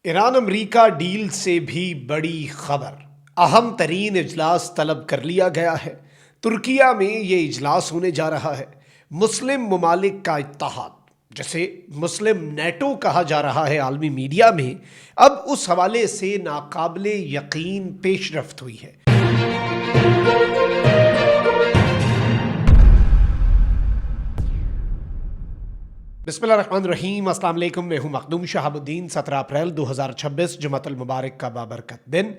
Iran अमरीका deal से भी बड़ी खबर। अहम तरीन इजलास तलब कर लिया गया है। तुर्किया में ये इजलास होने जा रहा है। मुस्लिम ममालिक का इत्तेहाद, जिसे मुस्लिम नेटो कहा जा रहा है आलमी मीडिया में, अब उस हवाले से नाकाबिले यकीन पेशरफ्त हुई है। बिस्मिल्लाहिर्रहमानिर्रहीम, अस्सलाम वालेकुम। मैं हूं मखदूम शहाबुद्दीन। 17 अप्रैल 2026 जुमातुल मुबारक का बाबरकत दिन।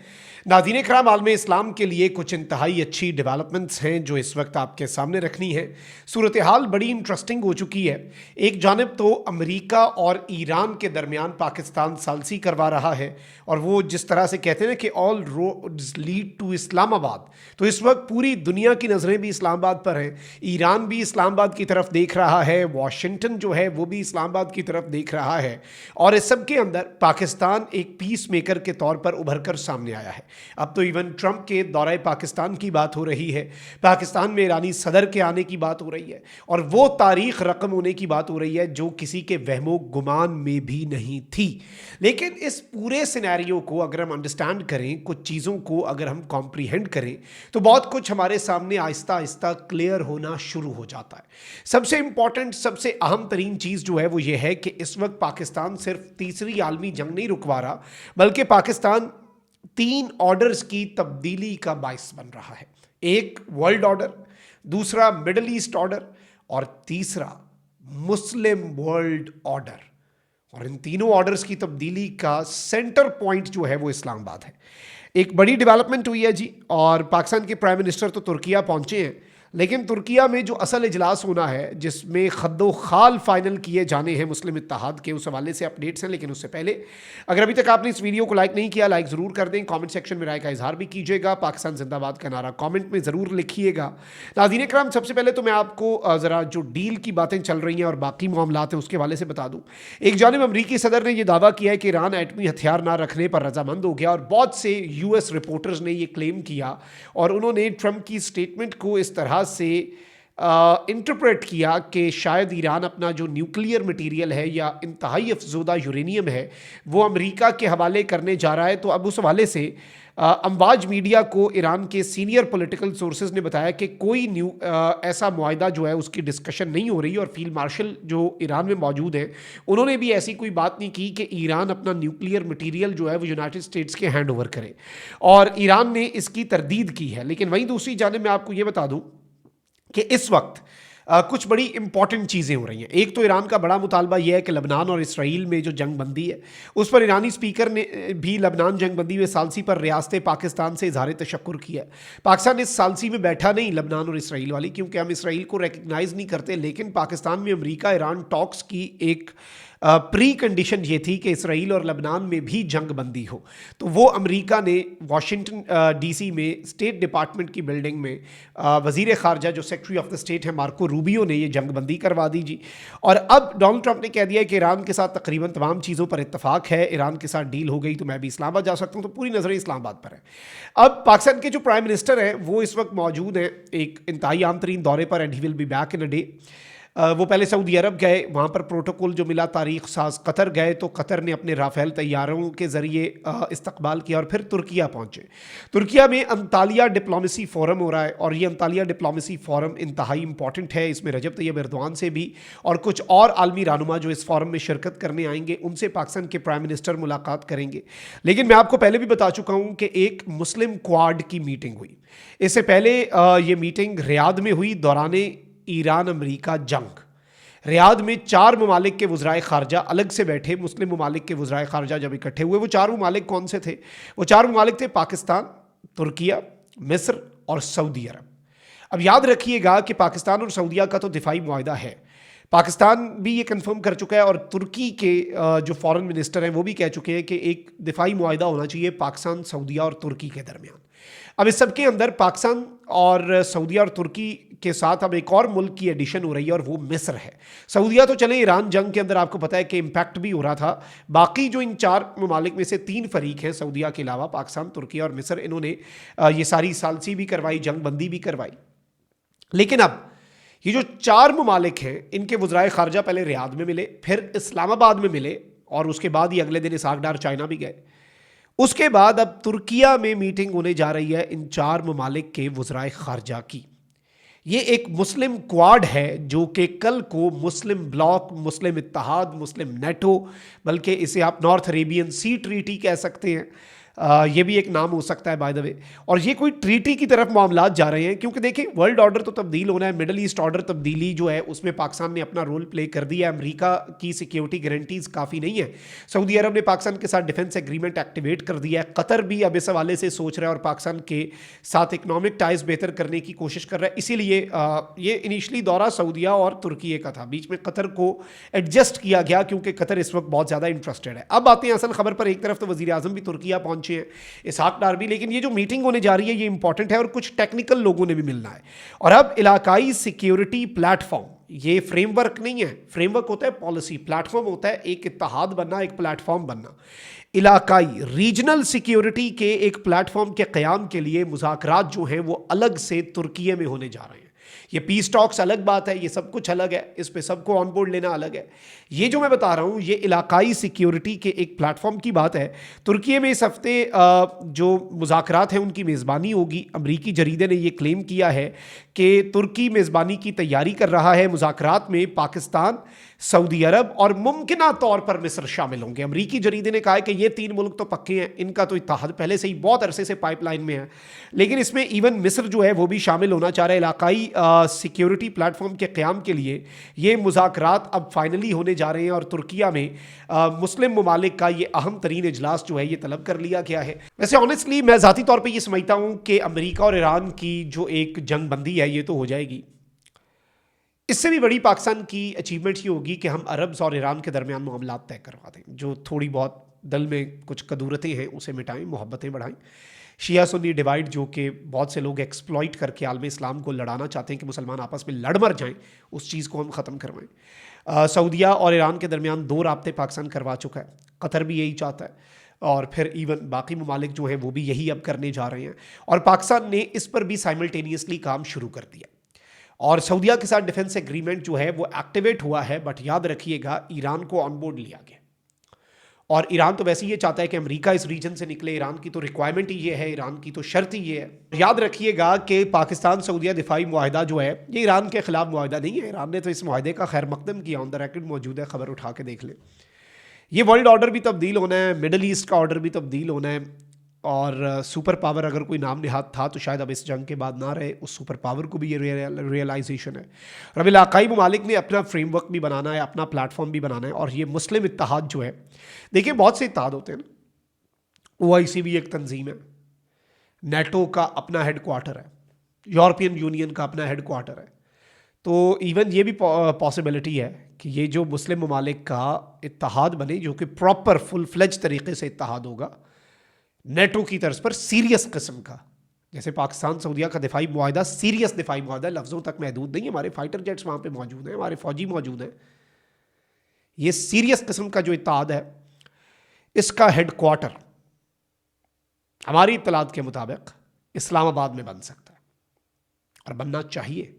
नाज़रीन इकराम, आलम इस्लाम के लिए कुछ इंतहाई अच्छी डेवलपमेंट्स हैं जो इस वक्त आपके सामने रखनी है। सूरत हाल बड़ी इंटरेस्टिंग हो चुकी है। एक जानिब तो अमरीका और ईरान के दरमियान पाकिस्तान सालसी करवा रहा है, और वो जिस तरह से कहते हैं ना कि all roads lead to Islamabad, तो इस वक्त पूरी दुनिया की नज़रें भी इस्लामाबाद पर हैं। ईरान भी इस्लामाबाद की तरफ देख रहा है, वाशिंगटन जो है वो भी इस्लामाबाद की तरफ देख रहा है, और इस सब के अंदर पाकिस्तान एक पीस मेकर के तौर पर उभर कर सामने आया है। अब तो इवन ट्रंप के दौरे पाकिस्तान की बात हो रही है, पाकिस्तान में ईरानी सदर के आने की बात हो रही है, और वो तारीख रकम होने की बात हो रही है जो किसी के वहमो गुमान में भी नहीं थी। लेकिन इस पूरे सिनेरियो को अगर हम अंडरस्टैंड करें, कुछ चीज़ों को अगर हम कॉम्प्रीहेंड करें, तो बहुत कुछ हमारे सामने आहिस्ता आहिस्ता क्लियर होना शुरू हो जाता है। सबसे इंपॉर्टेंट, सबसे अहम तरीन चीज़ जो है वो ये है कि इस वक्त पाकिस्तान सिर्फ तीसरी आलमी जंग नहीं रुकवा रहा, बल्कि पाकिस्तान 3 ऑर्डर्स की तब्दीली का बाइस बन रहा है। एक वर्ल्ड ऑर्डर, दूसरा मिडल ईस्ट ऑर्डर, और तीसरा मुस्लिम वर्ल्ड ऑर्डर। और इन तीनों ऑर्डर्स की तब्दीली का सेंटर पॉइंट जो है वो इस्लामाबाद है। एक बड़ी डेवलपमेंट हुई है जी, और पाकिस्तान के प्राइम मिनिस्टर तो तुर्किया पहुंचे हैं, लेकिन तुर्किया में जो असल इजलास होना है, जिसमें खद्दो खाल फाइनल किए जाने हैं मुस्लिम इत्तेहाद के, उस हवाले से अपडेट्स हैं। लेकिन उससे पहले अगर अभी तक आपने इस वीडियो को लाइक नहीं किया, लाइक ज़रूर कर दें। कमेंट सेक्शन में राय का इजहार भी कीजिएगा। पाकिस्तान जिंदाबाद का नारा कमेंट में ज़रूर लिखिएगा। नाज़रीन इकराम, सबसे पहले तो मैं आपको ज़रा जो डील की बातें चल रही हैं और बाकी मामलात हैं उसके हवाले से बता दूँ। एक जानिब अमरीकी सदर ने यह दावा किया है कि ईरान एटमी हथियार ना रखने पर रजामंद हो गया, और बहुत से US रिपोर्टर्स ने यह क्लेम किया, और उन्होंने ट्रंप की स्टेटमेंट को इस तरह से इंटरप्रेट किया कि शायद ईरान अपना जो न्यूक्लियर मटेरियल है या इंतहाई अफजोदा यूरेनियम है वो अमेरिका के हवाले करने जा रहा है। तो अब उस हवाले से अमवाज मीडिया को ईरान के सीनियर पॉलिटिकल सोर्सेज ने बताया कि कोई ऐसा मुआहदा जो है उसकी डिस्कशन नहीं हो रही, और फील्ड मार्शल जो ईरान में मौजूद हैं उन्होंने भी ऐसी कोई बात नहीं की कि ईरान अपना न्यूक्लियर मटेरियल जो है वो यूनाइटेड स्टेट्स के हैंड ओवर करे, और ईरान ने इसकी तरदीद की है। लेकिन वहीं दूसरी जानिब मैं आपको ये बता दूँ कि इस वक्त कुछ बड़ी इंपॉर्टेंट चीज़ें हो रही हैं। एक तो ईरान का बड़ा मुतालबा यह है कि लबनान और इसराइल में जो जंग बंदी है उस पर ईरानी स्पीकर ने भी लबनान जंग बंदी में सालसी पर रियासत पाकिस्तान से इजहार तशक्कुर किया है। पाकिस्तान इस सालसी में बैठा नहीं, लबनान और इसराइल वाली, क्योंकि हम इसराइल को रिकग्नाइज़ नहीं करते। लेकिन पाकिस्तान में अमरीका ईरान टॉक्स की एक प्री कंडीशन ये थी कि इसराइल और लबनान में भी जंग बंदी हो, तो वो अमेरिका ने वाशिंगटन DC में स्टेट डिपार्टमेंट की बिल्डिंग में वज़ीर ख़ारजा जो सेक्रेटरी ऑफ द स्टेट है मार्को रूबियो ने ये जंग बंदी करवा दी जी। और अब डोनाल्ड ट्रंप ने कह दिया है कि ईरान के साथ तकरीबन तमाम चीज़ों पर इत्तफाक है, ईरान के साथ डील हो गई तो मैं भी इस्लामाबाद जा सकता हूँ। तो पूरी नज़रें इस्लामाबाद पर है। अब पाकिस्तान के जो प्राइम मिनिस्टर हैं वो इस वक्त मौजूद हैं एक इंतहाई आम तरीन दौरे पर, and he will be back in a day. वो पहले सऊदी अरब गए, वहाँ पर प्रोटोकॉल जो मिला तारीख साज कतर गए, तो कतर ने अपने राफेल तैयारों के ज़रिए इस्तकबाल किया, और फिर तुर्किया पहुँचे। तुर्किया में अंतालिया डिप्लोमेसी फ़ोरम हो रहा है, और ये अंतालिया डिप्लोमेसी फ़ोरम इंतहाई इंपॉर्टेंट है। इसमें रजब तैयब एर्दोआन से भी और कुछ और आलमी रहनुमा जो इस फ़ोरम में शिरकत करने आएंगे उनसे पाकिस्तान के प्राइम मिनिस्टर मुलाकात करेंगे। लेकिन मैं आपको पहले भी बता चुका हूँ कि एक मुस्लिम क्वाड की मीटिंग हुई। इससे पहले ये मीटिंग रियाद में हुई दौरान ईरान अमरीका जंग। रियाद में 4 ममालिक के वज़राए ख़ारजा अलग से बैठे, मुस्लिम ममालिक के वज़राए ख़ारजा जब इकट्ठे हुए। वो 4 ममालिक कौन से थे? वो 4 ममालिक थे पाकिस्तान, तुर्किया, मिस्र और सऊदी अरब। अब याद रखिएगा कि पाकिस्तान और सऊदीया का तो दिफाई मुआहदा है, पाकिस्तान भी ये कंफर्म कर चुका है, और तुर्की के जो फॉरेन मिनिस्टर हैं वो भी कह चुके हैं कि एक दिफाई मुआहदा होना चाहिए पाकिस्तान, सऊदीया और तुर्की के दरमियान। अब इस सब के अंदर पाकिस्तान और सऊदीया और तुर्की के साथ अब एक और मुल्क की एडिशन हो रही है, और वो मिस्र है। सऊदीया तो चले ईरान जंग के अंदर आपको पता है कि इम्पैक्ट भी हो रहा था। बाकी जो इन 4 ममालिक में से 3 फरीक हैं सऊदीया के अलावा, पाकिस्तान, तुर्की और मिस्र, इन्होंने ये सारी सालसी भी करवाई, जंग बंदी भी करवाई। लेकिन अब ये जो 4 ममालिक हैं इनके वज़राए ख़ारजा पहले रियाद में मिले, फिर इस्लामाबाद में मिले, और उसके बाद ही अगले दिन इसहाक डार चाइना भी गए। उसके बाद अब तुर्किया में मीटिंग होने जा रही है इन 4 ममालिक के वज़राए ख़ारजा की। ये एक मुस्लिम क्वाड है जो कि कल को मुस्लिम ब्लॉक, मुस्लिम इत्तेहाद, मुस्लिम नेटो, बल्कि इसे आप नॉर्थ अरेबियन सी ट्रीटी कह सकते हैं, ये भी एक नाम हो सकता है बाय द वे। और ये कोई ट्रीटी की तरफ मामलात जा रहे हैं, क्योंकि देखिए वर्ल्ड ऑर्डर तो तब्दील होना है, मिडल ईस्ट ऑर्डर तब्दीली जो है उसमें पाकिस्तान ने अपना रोल प्ले कर दिया है। अमेरिका की सिक्योरिटी गारंटीज काफ़ी नहीं है। सऊदी अरब ने पाकिस्तान के साथ डिफेंस एग्रीमेंट एक्टिवेट कर दिया है। कतर भी अब इस हवाले से सोच रहा है और पाकिस्तान के साथ इकनॉमिक टाइज बेहतर करने की कोशिश कर रहा है। इसीलिए ये इनिशली दौरा सऊदिया और तुर्की का था, बीच में कतर को एडजस्ट किया गया क्योंकि कतर इस वक्त बहुत ज़्यादा इंटरेस्टेड है। अब आते हैं असल खबर पर। एक तरफ तो वज़ीर आज़म भी तुर्किया पहुंचे हैं, इसहाक डार भी, लेकिन ये जो मीटिंग होने जा रही है ये इंपॉर्टेंट है और कुछ टेक्निकल लोगों ने भी मिलना है। और अब इलाकाई सिक्योरिटी प्लेटफॉर्म, ये फ्रेमवर्क नहीं है, फ्रेमवर्क होता है पॉलिसी, प्लेटफॉर्म होता है एक इत्तेहाद बनना, एक प्लेटफॉर्म बनना। इलाकाई रीजनल सिक्योरिटी के एक प्लेटफॉर्म के क़याम के लिए मुज़ाकरात जो हैं वो अलग से तुर्की में होने जा रहे हैं। ये पीस टॉक्स अलग बात है, ये सब कुछ अलग है, इस पे सबको ऑन बोर्ड लेना अलग है। ये जो मैं बता रहा हूँ ये इलाकाई सिक्योरिटी के एक प्लेटफॉर्म की बात है। तुर्की में इस हफ्ते जो मुज़ाकरात हैं उनकी मेज़बानी होगी। अमरीकी जरीदे ने ये क्लेम किया है कि तुर्की मेज़बानी की तैयारी कर रहा है। मुज़ाकरात में पाकिस्तान, सऊदी अरब और मुमकिना तौर पर मिस्र शामिल होंगे। अमरीकी जरीदे ने कहा है कि ये 3 मुल्क तो पक्के हैं, इनका तो इत्तेहाद पहले से ही बहुत अरसे से पाइपलाइन में है, लेकिन इसमें इवन मिस्र जो है वो भी शामिल होना चाह रहा है। इलाकाई सिक्योरिटी प्लेटफॉर्म के क़याम के लिए ये मुज़ाकरात अब फाइनली होने जा रहे हैं और तुर्किया में मुस्लिम ममालिक का ये अहम तरीन इजलास जो है ये तलब कर लिया गया है। वैसे ऑनेस्टली मैं ज़ाती तौर पर ये समझता हूँ कि अमरीका और ईरान की जो एक जंग बंदी है ये तो हो जाएगी। इससे भी बड़ी पाकिस्तान की अचीवमेंट ये होगी कि हम अरब्स और ईरान के दरमियान मामलात तय करवा दें, जो थोड़ी बहुत दल में कुछ कदूरतें हैं उसे मिटाएं, मोहब्बतें बढ़ाएं। शिया सुन्नी डिवाइड जो कि बहुत से लोग एक्सप्लॉइट करके आलम इस्लाम को लड़ाना चाहते हैं कि मुसलमान आपस में लड़ मर जाएं, उस चीज़ को हम ख़त्म करवाएं। सऊदिया और ईरान के दरमियान 2 राब्ते पाकिस्तान करवा चुका है, कतर भी यही चाहता है और फिर इवन बाकी ममालिक जो हैं वो भी यही अब करने जा रहे हैं। और पाकिस्तान ने इस पर भी साइमल्टेनियसली काम शुरू कर दिया और सऊदिया के साथ डिफेंस एग्रीमेंट जो है वो एक्टिवेट हुआ है। बट याद रखिएगा ईरान को ऑनबोर्ड लिया गया और ईरान तो वैसे ही ये चाहता है कि अमेरिका इस रीजन से निकले। ईरान की तो रिक्वायरमेंट ही ये है, ईरान की तो शर्त ही ये है। याद रखिएगा कि पाकिस्तान सऊदिया दिफाई मुआहदा जो है ये ईरान के खिलाफ मुआहदा नहीं है। ईरान ने तो इस मुआहदे का खैर मकदम किया, ऑन द रिकॉर्ड मौजूद है, खबर उठा के देख लें। ये वर्ल्ड ऑर्डर भी तब्दील होना है, मिडल ईस्ट का ऑर्डर भी तब्दील होना है और सुपर पावर अगर कोई नाम निहाद था तो शायद अब इस जंग के बाद ना रहे, उस सुपर पावर को भी ये रियलाइजेशन है। और अब इलाकाई ममालिक ने अपना फ्रेमवर्क भी बनाना है, अपना प्लेटफॉर्म भी बनाना है। और ये मुस्लिम इत्तेहाद जो है, देखिए बहुत से इत्तेहाद होते हैं ना, OIC भी एक तंजीम है, नेटो का अपना हेड क्वार्टर है, यूरोपियन यूनियन का अपना हेड क्वार्टर है। तो इवन ये भी पॉसिबिलिटी है कि ये जो मुस्लिम ममालिक का इत्तेहाद बने जो कि प्रॉपर फुल फ्लेज तरीके से इत्तेहाद होगा नेटो की तर्ज पर, सीरियस किस्म का, जैसे पाकिस्तान सऊदिया का दिफाई मुआहदा सीरियस दिफाई मुआहदा, लफ्ज़ों तक महदूद नहीं है। हमारे फाइटर जेट्स वहाँ पे मौजूद हैं, हमारे फौजी मौजूद हैं। ये सीरियस किस्म का जो इत्तेहाद है इसका हेड क्वार्टर हमारी इत्तलात के मुताबिक इस्लामाबाद में बन सकता है और बनना चाहिए।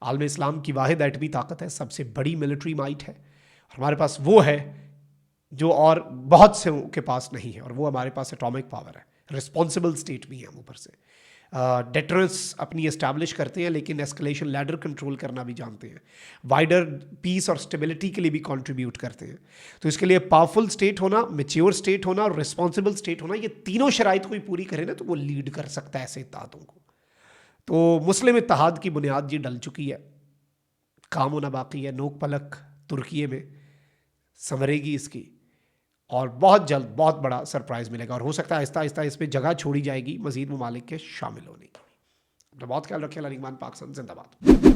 आलम इस्लाम की वाहिद एटमी ताकत है, सबसे बड़ी मिलिट्री माइट है। हमारे पास वो है जो और बहुत से के पास नहीं है, और वो हमारे पास एटॉमिक पावर है। रिस्पॉन्सिबल स्टेट भी है हम ऊपर से, डेटरेंस अपनी एस्टैब्लिश करते हैं लेकिन एस्केलेशन लैडर कंट्रोल करना भी जानते हैं, वाइडर पीस और स्टेबिलिटी के लिए भी कंट्रीब्यूट करते हैं। तो इसके लिए पावरफुल स्टेट होना, मेच्योर स्टेट होना और रिस्पॉन्सिबल स्टेट होना, ये तीनों शराइत कोई पूरी करे ना तो वो लीड कर सकता है ऐसे इत्तेहादों को। तो मुस्लिम इत्तेहाद की बुनियाद ये डल चुकी है, काम होना बाकी है। नोक पलक तुर्की में संवरेगी इसकी और बहुत जल्द बहुत बड़ा सरप्राइज मिलेगा और हो सकता है आहिस्ता आहिस्ता इस पर जगह छोड़ी जाएगी मजीद ममालिक के शामिल होने की। अपना बहुत ख्याल रखिए। अल्लाह निगहबान, पाकिस्तान जिंदाबाद।